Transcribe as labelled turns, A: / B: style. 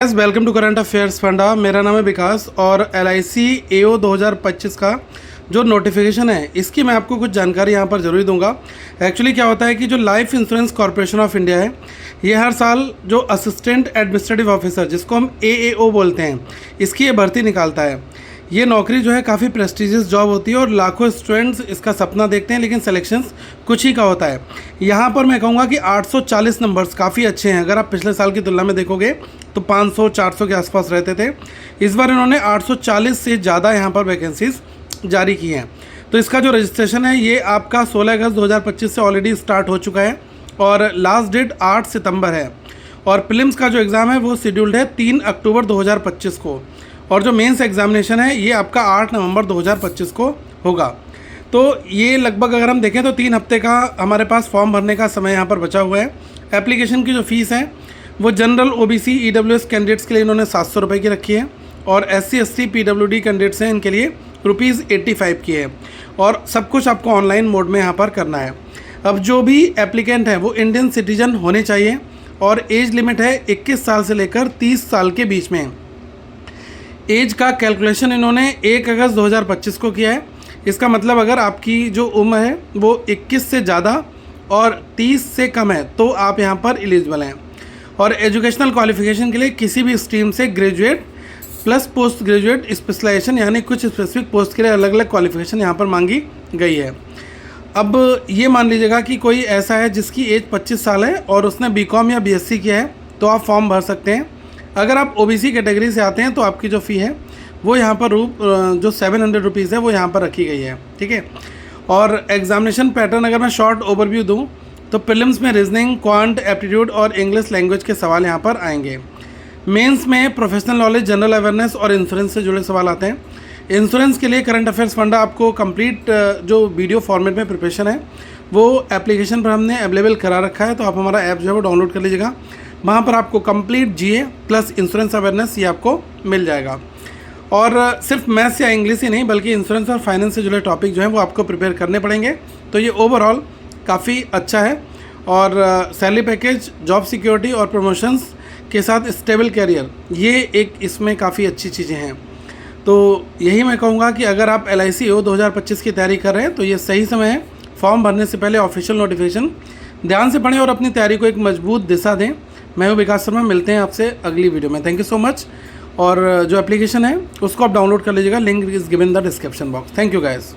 A: Welcome to current affairs funda. मेरा नाम है विकास और LIC AO 2025 का जो नोटिफिकेशन है इसकी मैं आपको कुछ जानकारी यहाँ पर ज़रूर दूंगा। एक्चुअली क्या होता है कि जो life insurance corporation of India है ये हर साल जो असिस्टेंट एडमिनिस्ट्रेटिव ऑफिसर जिसको हम AAO बोलते हैं इसकी ये भर्ती निकालता है। ये नौकरी जो है काफ़ी प्रेस्टिजियस जॉब होती है और लाखों स्टूडेंट्स इसका सपना देखते हैं, लेकिन सिलेक्शंस कुछ ही का होता है। यहाँ पर मैं कहूँगा कि 840 नंबर्स काफ़ी अच्छे हैं। अगर आप पिछले साल की तुलना में देखोगे तो 500-400 के आसपास रहते थे। इस बार इन्होंने 840 से ज़्यादा यहाँ पर वैकेंसीज जारी की हैं। तो इसका जो रजिस्ट्रेशन है ये आपका 16 अगस्त 2025 से ऑलरेडी स्टार्ट हो चुका है और लास्ट डेट 8 सितंबर है। और प्रीलिम्स का जो एग्ज़ाम है वो शेड्यूल्ड है 3 अक्टूबर 2025 को, और जो मेंस एग्जामिनेशन है ये आपका 8 नवंबर 2025 को होगा। तो ये लगभग अगर हम देखें तो 3 हफ्ते का हमारे पास फॉर्म भरने का समय यहाँ पर बचा हुआ है। एप्लीकेशन की जो फ़ीस है वो जनरल OBC EWS कैंडिडेट्स के लिए इन्होंने 700 रुपये की रखी है और SC ST PWD कैंडिडेट्स हैं इनके लिए ₹85 की है। और सब कुछ आपको ऑनलाइन मोड में यहाँ पर करना है। अब जो भी एप्लीकेंट है वो इंडियन सिटीजन होने चाहिए और एज लिमिट है 21 साल से लेकर 30 साल के बीच में। एज का कैलकुलेशन इन्होंने 1 अगस्त 2025 को किया है। इसका मतलब अगर आपकी जो उम्र है वो 21 से ज़्यादा और 30 से कम है तो आप यहाँ पर एलिजिबल हैं। और एजुकेशनल क्वालिफिकेशन के लिए किसी भी स्ट्रीम से graduate plus post graduate specialization यानी कुछ स्पेसिफिक पोस्ट के लिए अलग अलग क्वालिफिकेशन यहाँ पर मांगी गई है। अब ये मान लीजिएगा कि कोई ऐसा है जिसकी एज 25 साल है और उसने BCom या BSc किया है तो आप फॉर्म भर सकते हैं। अगर आप OBC कैटेगरी से आते हैं तो आपकी जो फ़ी है वो यहाँ पर जो 700 रुपीज़ है वो यहाँ पर रखी गई है, ठीक है। और एग्जामिनेशन पैटर्न अगर मैं शॉर्ट ओवरव्यू दूँ तो प्रीलिम्स में रीजनिंग, क्वांट, एप्टीट्यूड और इंग्लिश लैंग्वेज के सवाल यहाँ पर आएंगे। मेंस में प्रोफेशनल नॉलेज, जनरल अवेयरनेस और इंश्योरेंस से जुड़े सवाल आते हैं। इंश्योरेंस के लिए करंट अफेयर्स फंडा आपको कंप्लीट जो वीडियो फॉर्मेट में प्रिपरेशन है वो एप्लीकेशन पर हमने अवेलेबल करा रखा है, तो आप हमारा ऐप जो है वो डाउनलोड कर लीजिएगा। वहाँ पर आपको complete GA plus insurance awareness ये आपको मिल जाएगा। और सिर्फ मैथ्स या इंग्लिश ही नहीं बल्कि इंश्योरेंस और फाइनेंस से जुड़े टॉपिक जो हैं वो आपको प्रिपेयर करने पड़ेंगे। तो ये ओवरऑल काफ़ी अच्छा है और सैलरी पैकेज, जॉब सिक्योरिटी और प्रमोशंस के साथ स्टेबल कैरियर, ये एक इसमें काफ़ी अच्छी चीज़ें हैं। तो यही मैं कहूँगा कि अगर आप LIC AO 2025 की तैयारी कर रहे हैं तो ये सही समय है। फॉर्म भरने से पहले ऑफिशियल नोटिफिकेशन ध्यान से पढ़ें और अपनी तैयारी को एक मजबूत दिशा दें। मैं हूँ विकास शर्मा, मिलते हैं आपसे अगली वीडियो में। Thank you so much. और जो एप्लीकेशन है उसको आप डाउनलोड कर लीजिएगा, link is given in the description box. Thank you guys.